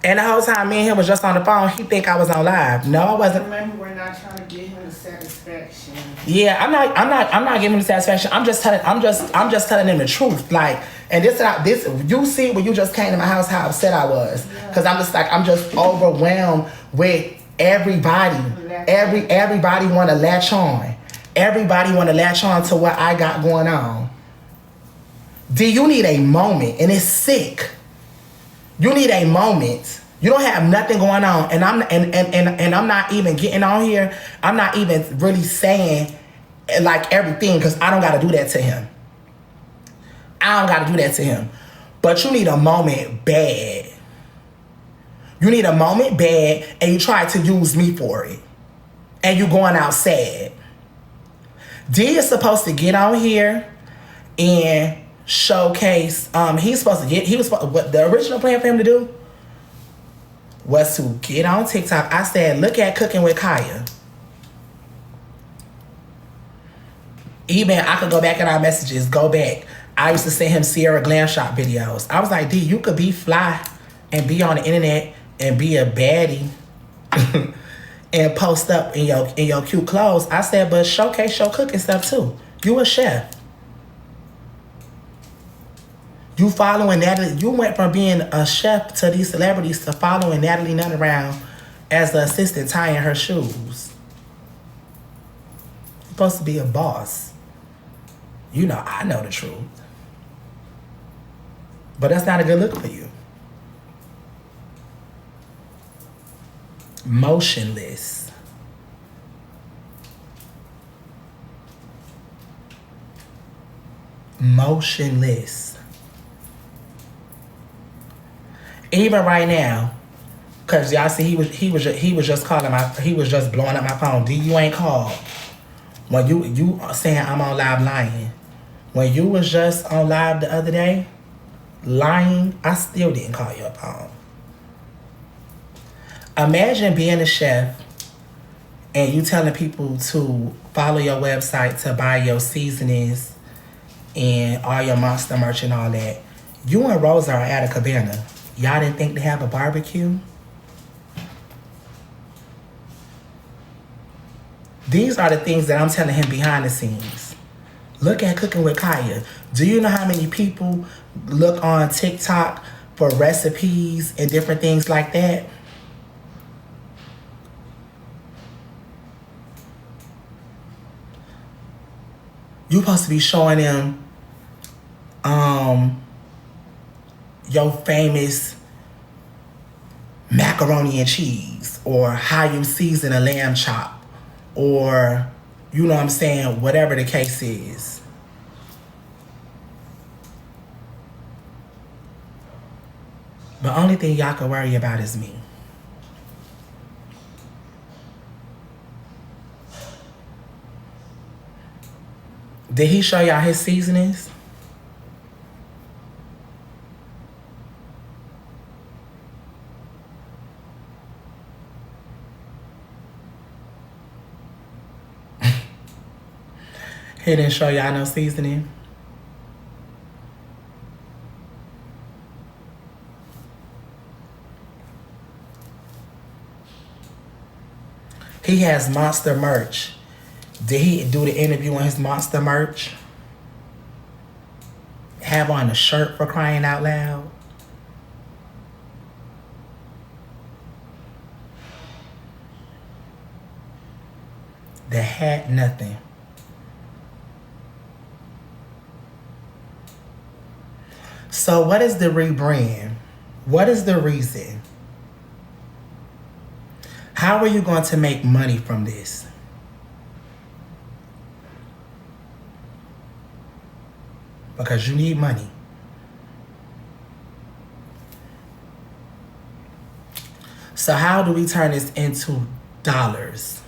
And the whole time me and him was just on the phone, he think I was on live. No, I wasn't. Maybe we're not trying to get him the satisfaction. Yeah, I'm not giving him the satisfaction. I'm just telling him the truth. Like, and this you see when you just came to my house how upset I was. Cause I'm just overwhelmed with everybody. Everybody wanna latch on. Everybody wanna latch on to what I got going on. D, you need a moment, and it's sick. You need a moment. You don't have nothing going on, and I'm not even getting on here. I'm not even really saying like everything because I don't got to do that to him. I don't got to do that to him. But you need a moment bad. You need a moment bad, and you try to use me for it, and you going out sad. D is supposed to get on here and showcase. What the original plan for him to do was to get on TikTok. I said, look at Cooking with Kaya. Even I could go back in our messages, go back. I used to send him Sierra Glam Shop videos. I was like, D, you could be fly and be on the internet and be a baddie and post up in your cute clothes. I said, but showcase your cooking stuff too. You a chef. You following Natalie. You went from being a chef to these celebrities to following Natalie Nunn around as the assistant tying her shoes. You're supposed to be a boss. You know, I know the truth. But that's not a good look for you. Motionless. Motionless. Even right now, cause y'all see he was just blowing up my phone. D, you ain't called. When you saying I'm on live lying. When you was just on live the other day, lying, I still didn't call your phone. Imagine being a chef and you telling people to follow your website to buy your seasonings and all your monster merch and all that. You and Rosa are at a cabana. Y'all didn't think to have a barbecue? These are the things that I'm telling him behind the scenes. Look at Cooking with Kaya. Do you know how many people look on TikTok for recipes and different things like that? You're supposed to be showing them your famous macaroni and cheese, or how you season a lamb chop, or, you know what I'm saying, whatever the case is. The only thing y'all can worry about is me. Did he show y'all his seasonings? He didn't show y'all no seasoning? He has monster merch. Did he do the interview on his monster merch? Have on a shirt, for crying out loud? The hat, nothing. So what is the rebrand? What is the reason? How are you going to make money from this? Because you need money. So how do we turn this into dollars?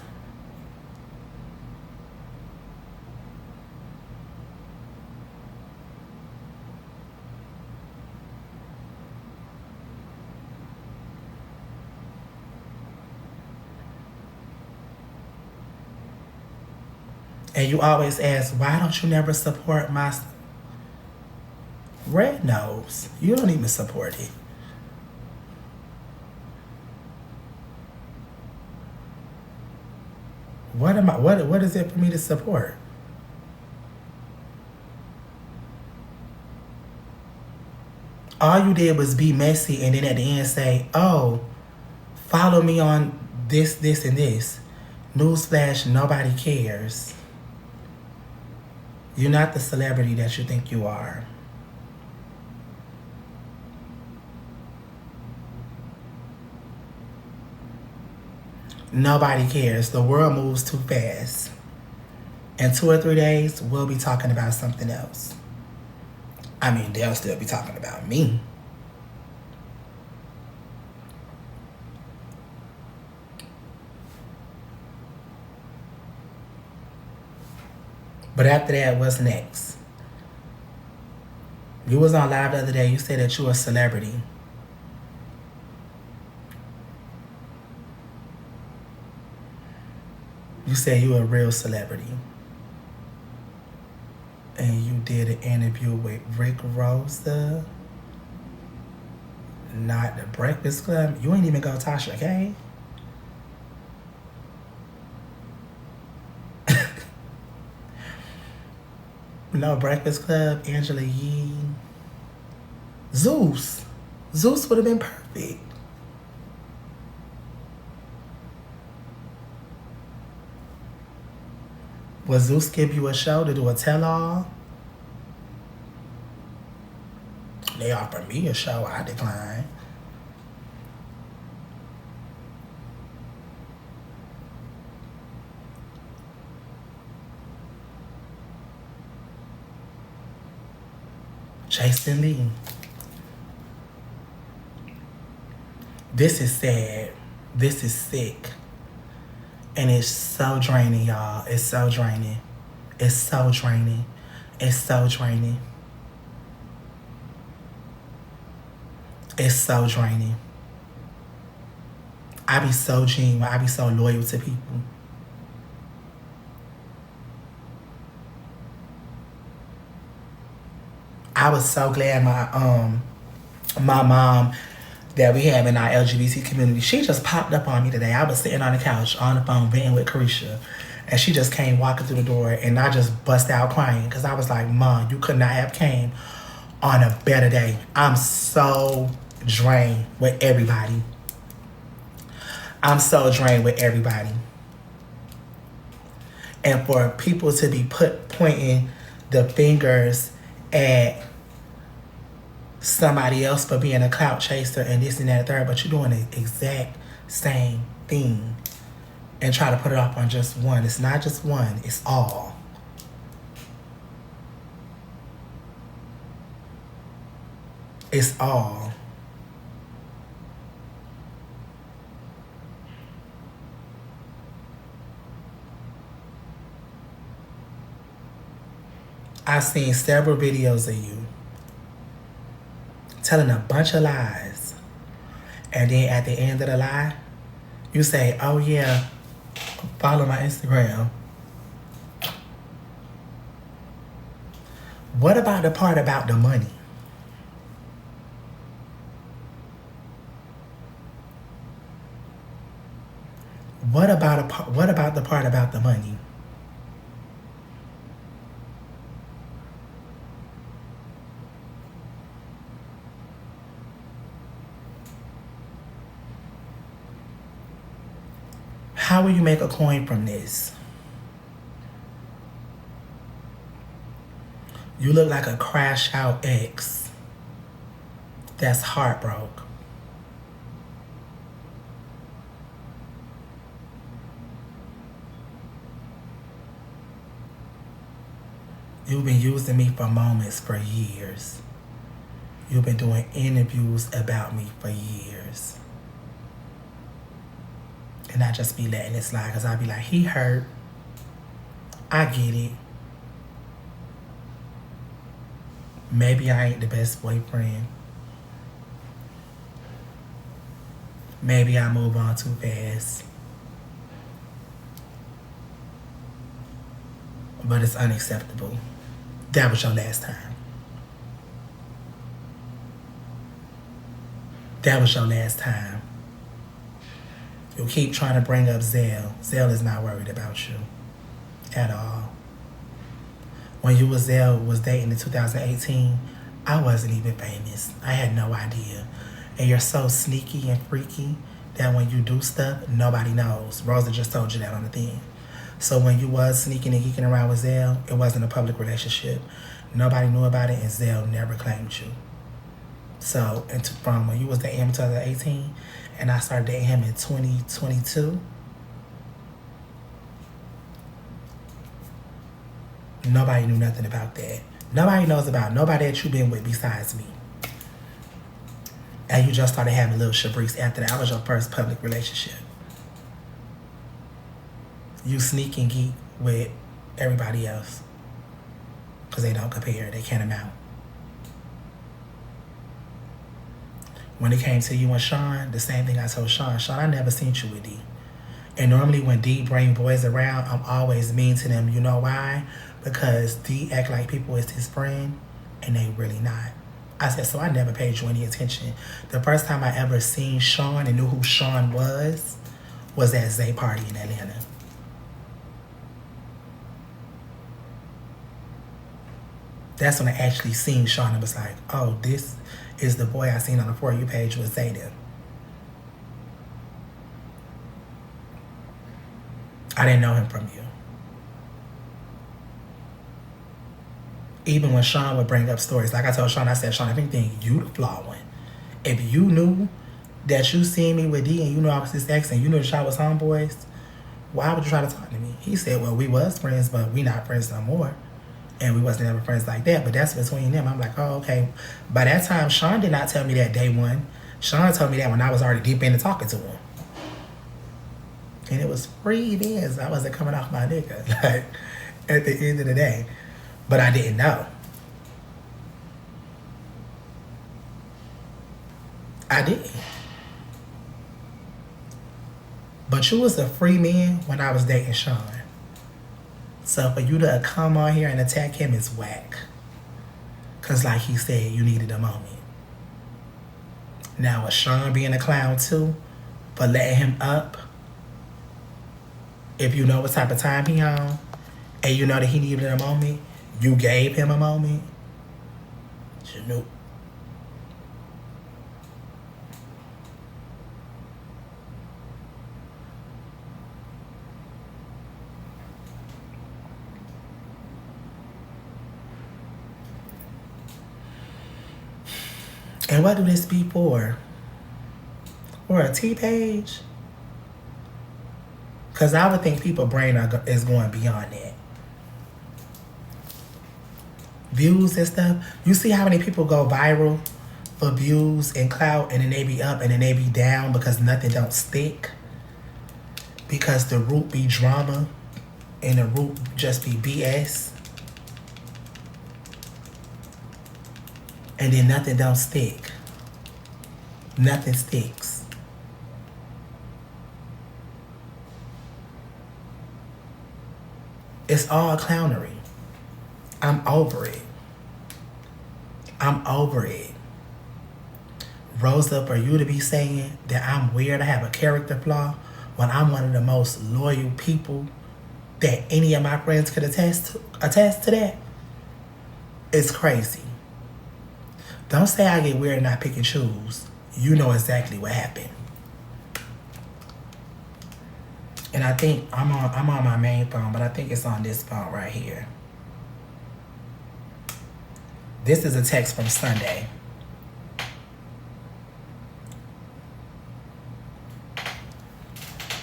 And you always ask, why don't you never support my Red Nose? You don't even support it. What is it for me to support? All you did was be messy and then at the end say, oh, follow me on this, and this. Newsflash, nobody cares. You're not the celebrity that you think you are. Nobody cares. The world moves too fast. In 2 or 3 days, we'll be talking about something else. I mean, they'll still be talking about me. But after that, what's next? You was on live the other day. You said that you were a celebrity. You said you were a real celebrity. And you did an interview with Rick Rosa. Not the Breakfast Club. You ain't even go Tasha, okay? No Breakfast Club, Angela Yee. Zeus. Zeus would have been perfect. Will Zeus give you a show to do a tell-all? They offered me a show, I declined. Jason Lee. This is sad. This is sick. And it's so draining, y'all. It's so draining. It's so draining. It's so draining. It's so draining. I be so genuine. I be so loyal to people. I was so glad my mom that we have in our LGBT community, she just popped up on me today. I was sitting on the couch on the phone venting with Carisha, and she just came walking through the door, and I just bust out crying because I was like, Mom, you could not have came on a better day. I'm so drained with everybody. I'm so drained with everybody. And for people to be pointing the fingers at somebody else for being a clout chaser and this and that and third, but you're doing the exact same thing and try to put it off on just one. It's not just one, it's all. It's all. I've seen several videos of you telling a bunch of lies. And then at the end of the lie, you say, oh yeah, follow my Instagram. What about the part about the money? What about the part about the money? How will you make a coin from this? You look like a crash out ex that's heartbroken. You've been using me for moments for years. You've been doing interviews about me for years. And I just be letting it slide because I be like, he hurt. I get it. Maybe I ain't the best boyfriend. Maybe I move on too fast. But it's unacceptable. That was your last time. That was your last time. You keep trying to bring up Zell. Zell is not worried about you at all. When you was Zell was dating in 2018, I wasn't even famous. I had no idea. And you're so sneaky and freaky that when you do stuff, nobody knows. Rosa just told you that on the thing. So when you was sneaking and geeking around with Zell, it wasn't a public relationship. Nobody knew about it, and Zell never claimed you. So from when you was dating him in 2018, and I started dating him in 2022, nobody knew nothing about that. Nobody knows about nobody that you been with besides me. And you just started having little shabriks after that. I was your first public relationship. You sneak and geek with everybody else because they don't compare. They can't amount. When it came to you and Sean, the same thing I told Sean. Sean, I never seen you with D. And normally when D bring boys around, I'm always mean to them. You know why? Because D act like people is his friend, and they really not. I said, so I never paid you any attention. The first time I ever seen Sean and knew who Sean was at Zay party in Atlanta. That's when I actually seen Sean and was like, oh, this is the boy I seen on the For You page with Zayden. I didn't know him from you. Even when Sean would bring up stories, like I told Sean, I said, Sean, if anything, you the flawed one. If you knew that you seen me with D and you knew I was his ex and you knew that y'all was homeboys, why would you try to talk to me? He said, well, we was friends, but we not friends no more. And we wasn't ever friends like that, but that's between them. I'm like, oh, okay. By that time, Sean did not tell me that day one. Sean told me that when I was already deep into talking to him. And it was free events. I wasn't coming off my nigga, like, at the end of the day. But I didn't know. I didn't. But you was a free man when I was dating Sean. So for you to come on here and attack him is whack. Because like he said, you needed a moment. Now with Sean being a clown too, for letting him up, if you know what type of time he on, and you know that he needed a moment, you gave him a moment, you knew. And what do this be for? For a T page? Because I would think people's brain is going beyond that. Views and stuff. You see how many people go viral for views and clout, and then they be up and then they be down because nothing don't stick? Because the root be drama and the root just be BS. And then nothing don't stick. Nothing sticks. It's all clownery. I'm over it. I'm over it. Rosa, for you to be saying that I'm weird, I have a character flaw, when I'm one of the most loyal people that any of my friends could attest to that, it's crazy. Don't say I get weird and I pick and choose. You know exactly what happened. And I think I'm on my main phone, but I think it's on this phone right here. This is a text from Sunday.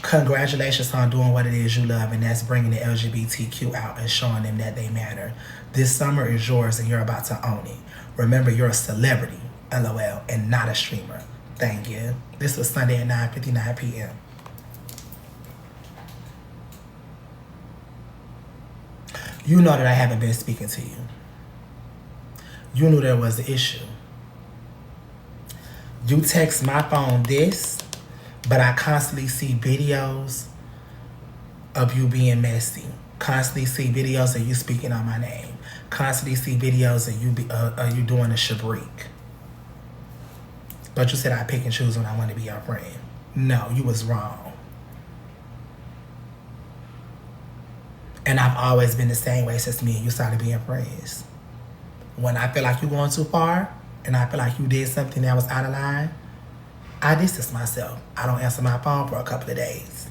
Congratulations on doing what it is you love, and that's bringing the LGBTQ out and showing them that they matter. This summer is yours and you're about to own it. Remember, you're a celebrity, LOL, and not a streamer. Thank you. This was Sunday at 9:59 p.m. You know that I haven't been speaking to you. You knew there was an issue. You text my phone this, but I constantly see videos of you being messy. Constantly see videos of you speaking on my name. Constantly see videos of you doing a shabrik. But you said I pick and choose when I want to be your friend. No, you was wrong. And I've always been the same way since me and you started being friends. When I feel like you're going too far and I feel like you did something that was out of line, I distance myself. I don't answer my phone for a couple of days.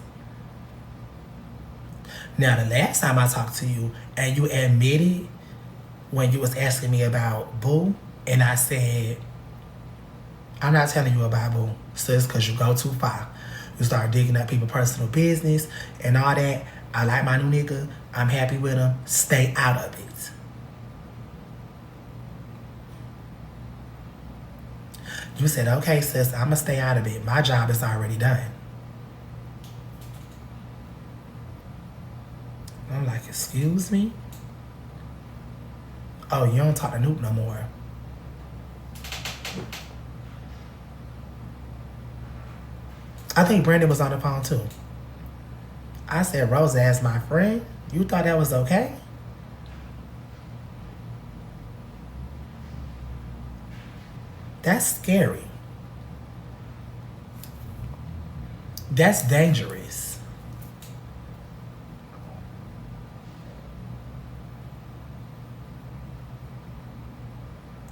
Now, the last time I talked to you and you admitted when you was asking me about Boo, and I said, I'm not telling you about Boo, sis, because you go too far. You start digging up people's personal business and all that. I like my new nigga. I'm happy with him. Stay out of it. You said, okay, sis, I'm going to stay out of it. My job is already done. I'm like, excuse me? Oh, you don't talk to Noop no more. I think Brandon was on the phone too. I said, Rosa, as my friend, you thought that was okay? That's scary. That's dangerous.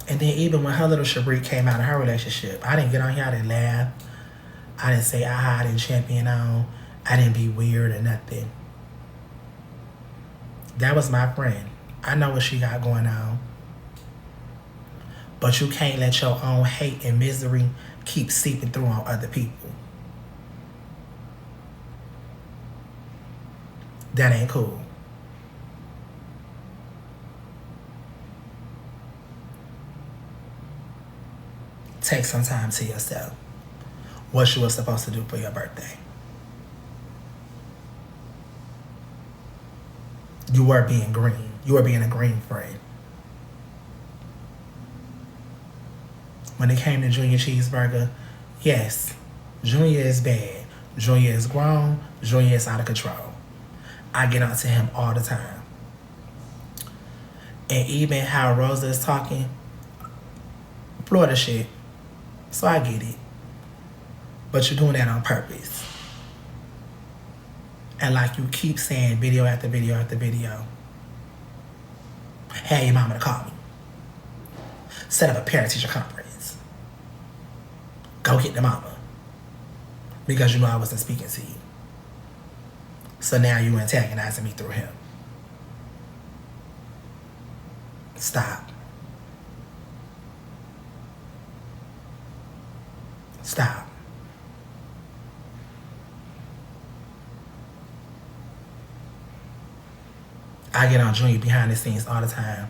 And then even when her little Shabrik came out of her relationship, I didn't get on here, I didn't laugh. I didn't say I didn't champion on. I didn't be weird or nothing. That was my friend. I know what she got going on. But you can't let your own hate and misery keep seeping through on other people. That ain't cool. Take some time to yourself. What you were supposed to do for your birthday. You were being green. You were being a green friend. When it came to Junior Cheeseburger, yes, Junior is bad. Junior is grown. Junior is out of control. I get on to him all the time. And even how Rosa is talking, Florida shit. So I get it. But you're doing that on purpose. And like you keep saying video after video after video. Hey, your mama to call me. Set up a parent-teacher conference. Go get the mama. Because you know I wasn't speaking to you. So now you antagonizing me through him. Stop. Stop. I get on Junior behind the scenes all the time.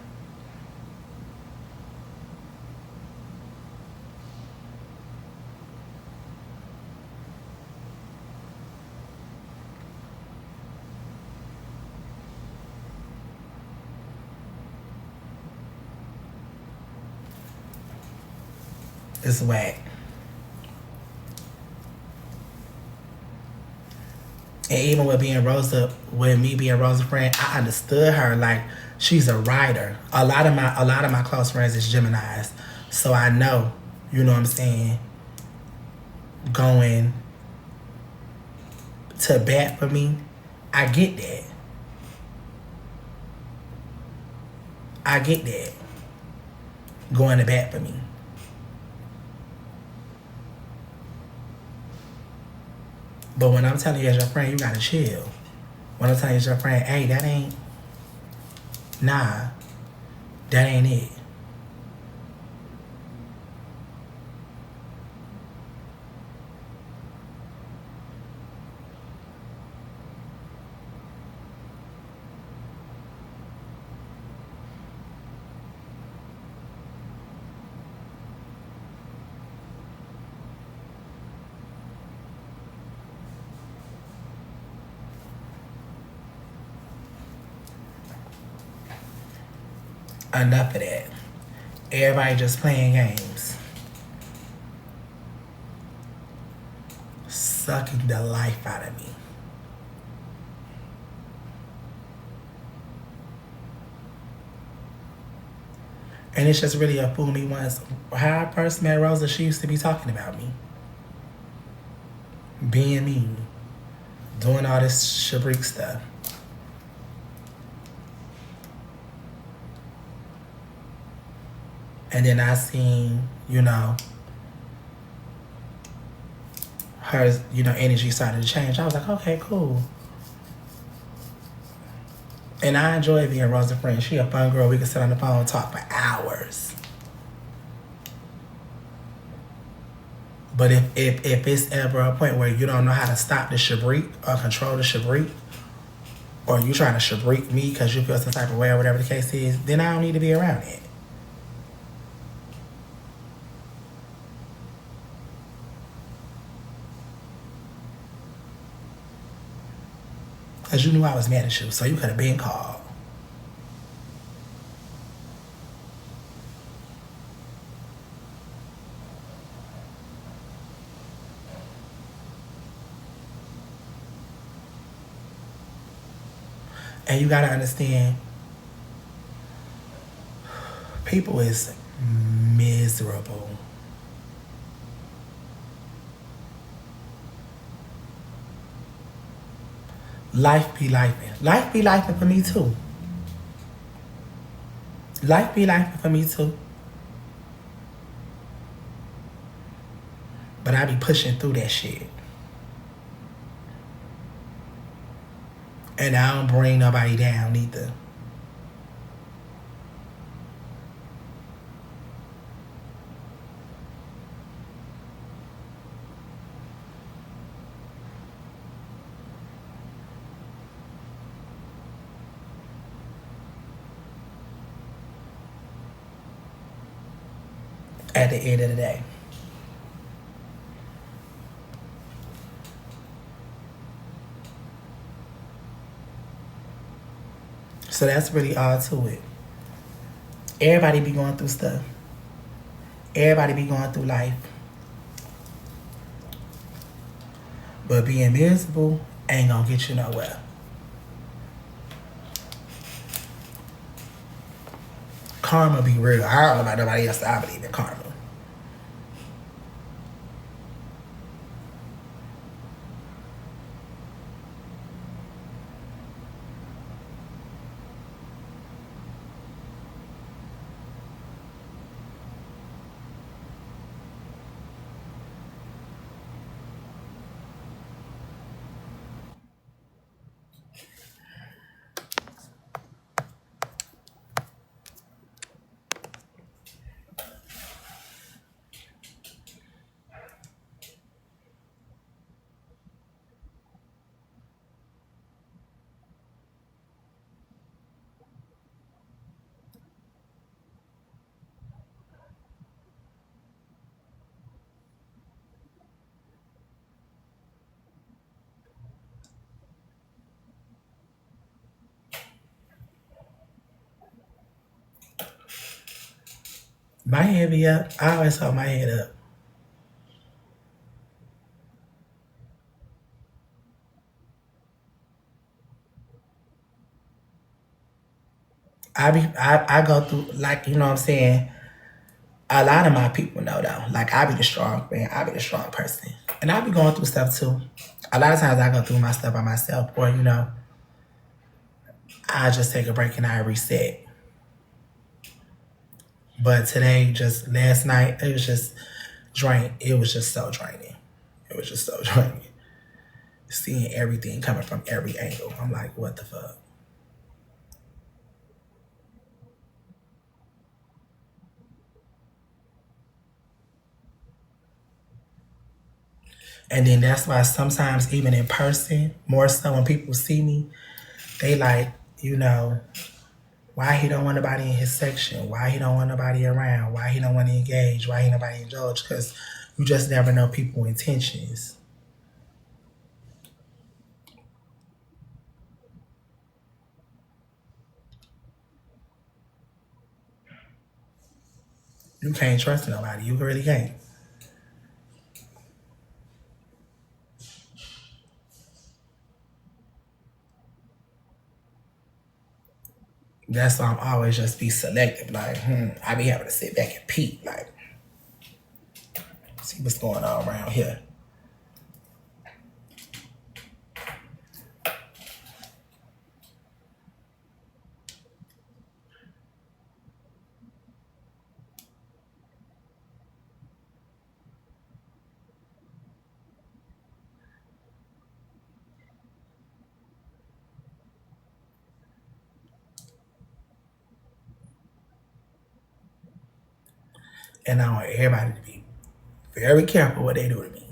It's whack. And even with me being Rosa's friend, I understood her. Like, she's a writer. A lot of my close friends is Geminis. So I know, you know what I'm saying, going to bat for me. I get that. I get that. Going to bat for me. But when I'm telling you as your friend, you gotta chill. When I'm telling you as your friend, hey, that ain't it. Enough of that. Everybody just playing games. Sucking the life out of me. And it's just really a fool me once. How I first met Rosa, she used to be talking about me. Being mean. Doing all this Shabrik stuff. And then I seen, her, energy started to change. I was like, okay, cool. And I enjoy being Rosa's friend. She a fun girl. We can sit on the phone and talk for hours. But if it's ever a point where you don't know how to stop the shabrik or control the shabrik, or you trying to shabrik me because you feel some type of way or whatever the case is, then I don't need to be around it. Because you knew I was mad at you, so you could have been called. And you gotta understand, people is miserable. Life be lifing. Life be lifing for me too. Life be lifing for me too. But I be pushing through that shit. And I don't bring nobody down either. At the end of the day. So that's really all to it. Everybody be going through stuff. Everybody be going through life. But being miserable ain't gonna get you nowhere. Karma be real. I don't know about nobody else. I believe in karma. My head be up. I always hold my head up. I go through, like, you know what I'm saying? A lot of my people know though. Like, I be the strong man. I be the strong person. And I be going through stuff too. A lot of times I go through my stuff by myself, or I just take a break and I reset. But today, just last night, it was just draining. It was just so draining. It was just so draining. Seeing everything coming from every angle. I'm like, what the fuck? And then that's why sometimes even in person, more so when people see me, they like, why he don't want nobody in his section? Why he don't want nobody around? Why he don't want to engage? Why he nobody indulge? Because you just never know people's intentions. You can't trust nobody. You really can't. That's why I'm always just be selective. Like, I be having to sit back and peek, like, see what's going on around here. And I want everybody to be very careful what they do to me.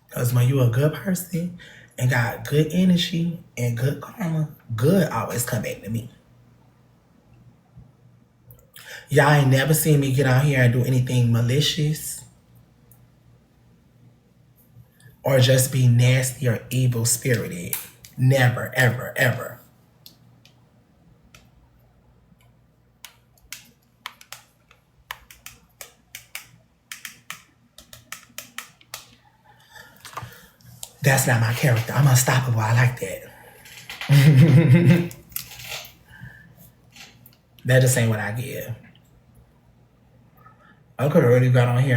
Because when you a good person and got good energy and good karma, good always come back to me. Y'all ain't never seen me get out here and do anything malicious or just be nasty or evil spirited. Never, ever, ever. That's not my character. I'm unstoppable. I like that. That just ain't what I give. I could have already got on here